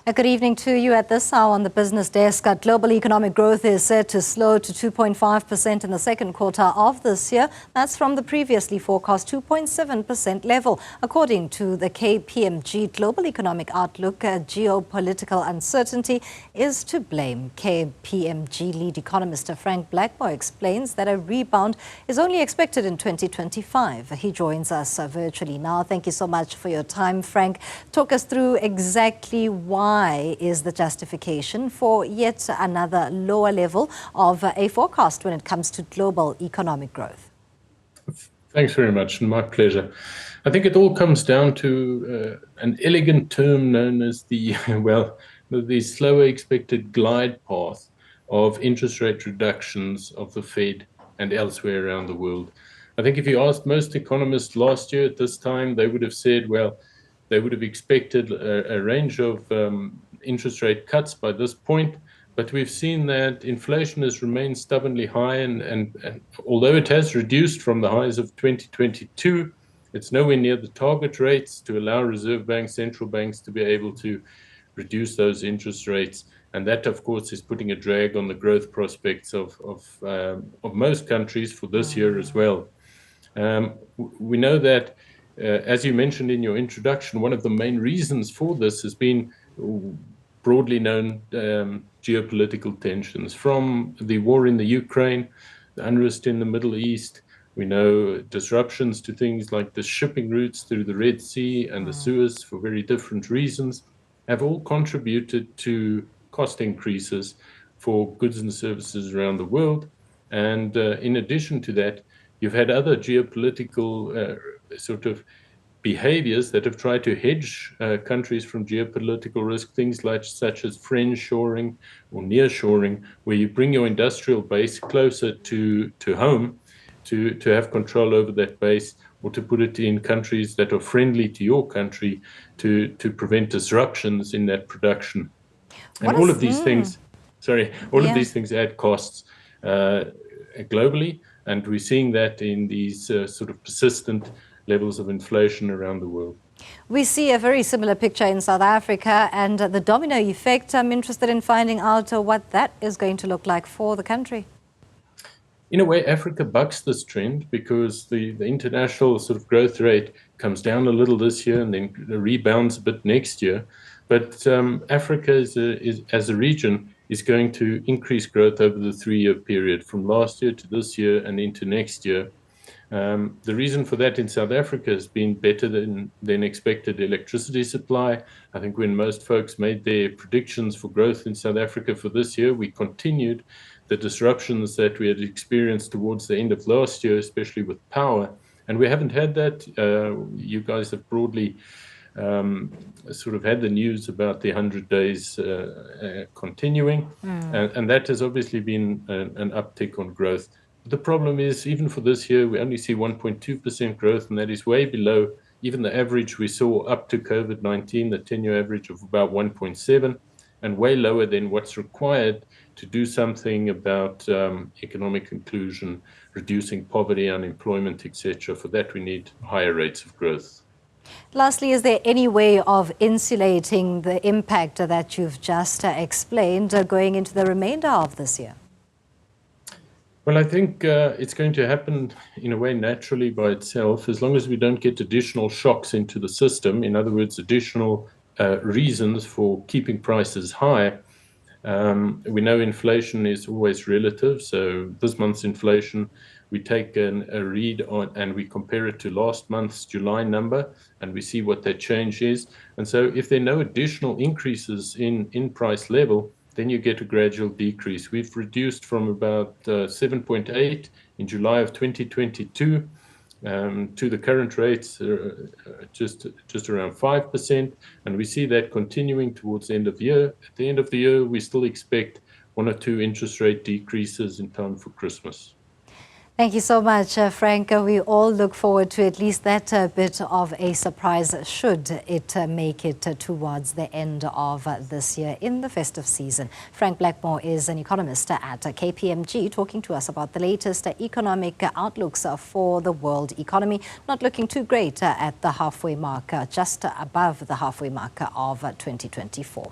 Good evening to you at this hour on the business desk. Global economic growth is set to slow to 2.5% in the second quarter of this year. That's from the previously forecast 2.7% level. According to the KPMG Global Economic Outlook, geopolitical uncertainty is to blame. KPMG lead economist Frank Blackmore explains that a rebound is only expected in 2025. He joins us virtually now. Thank you so much for your time, Frank. Talk us through exactly why is the justification for yet another lower level of a forecast when it comes to global economic growth. Thanks very much, and my pleasure. I think it all comes down to an elegant term known as the slower expected glide path of interest rate reductions of the Fed and elsewhere around the world. I think if you asked most economists last year at this time, they would have said, well, they would have expected a range of interest rate cuts by this point, but we've seen that inflation has remained stubbornly high, and although it has reduced from the highs of 2022, it's nowhere near the target rates to allow reserve banks, central banks to be able to reduce those interest rates. And that, of course, is putting a drag on the growth prospects of most countries for this year as well. We know that as you mentioned in your introduction, one of the main reasons for this has been broadly known geopolitical tensions, from the war in the Ukraine, the unrest in the Middle East. We know disruptions to things like the shipping routes through the Red Sea and the Suez for very different reasons have all contributed to cost increases for goods and services around the world. And in addition to that, you've had other geopolitical sort of behaviors that have tried to hedge countries from geopolitical risk, things like such as friendshoring or nearshoring, where you bring your industrial base closer to home to have control over that base, or to put it in countries that are friendly to your country to prevent disruptions in that production. And all of these things, of these things add costs globally. And we're seeing that in these sort of persistent levels of inflation around the world. We see a very similar picture in South Africa and the domino effect. I'm interested in finding out what that is going to look like for the country. In a way, Africa bucks this trend because the international sort of growth rate comes down a little this year and then rebounds a bit next year. But Africa as a region is going to increase growth over the 3-year period, from last year to this year and into next year. The reason for that in South Africa has been better than expected electricity supply. I think when most folks made their predictions for growth in South Africa for this year, we continued the disruptions that we had experienced towards the end of last year, especially with power. And we haven't had that. You guys have broadly sort of had the news about the 100 days continuing, and that has obviously been an uptick on growth. The problem is, even for this year, we only see 1.2% growth, and that is way below even the average we saw up to COVID-19, the 10-year average of about 1.7, and way lower than what's required to do something about economic inclusion, reducing poverty, unemployment, etc. For that, we need higher rates of growth. Lastly, is there any way of insulating the impact that you've just explained going into the remainder of this year? Well, I think it's going to happen in a way naturally by itself, as long as we don't get additional shocks into the system. In other words, additional reasons for keeping prices high. We know inflation is always relative. So this month's inflation, we take a read on and we compare it to last month's July number, and we see what that change is. And so if there are no additional increases in price level, then you get a gradual decrease. We've reduced from about 7.8 in July of 2022 to the current rates just around 5%, and we see that continuing towards the end of the year. At the end of the year, we still expect 1 or 2 interest rate decreases in time for Christmas. Thank you so much, Frank. We all look forward to at least that bit of a surprise, should it make it towards the end of this year in the festive season. Frank Blackmore is an economist at KPMG, talking to us about the latest economic outlooks for the world economy. Not looking too great at the halfway mark, just above the halfway mark of 2024.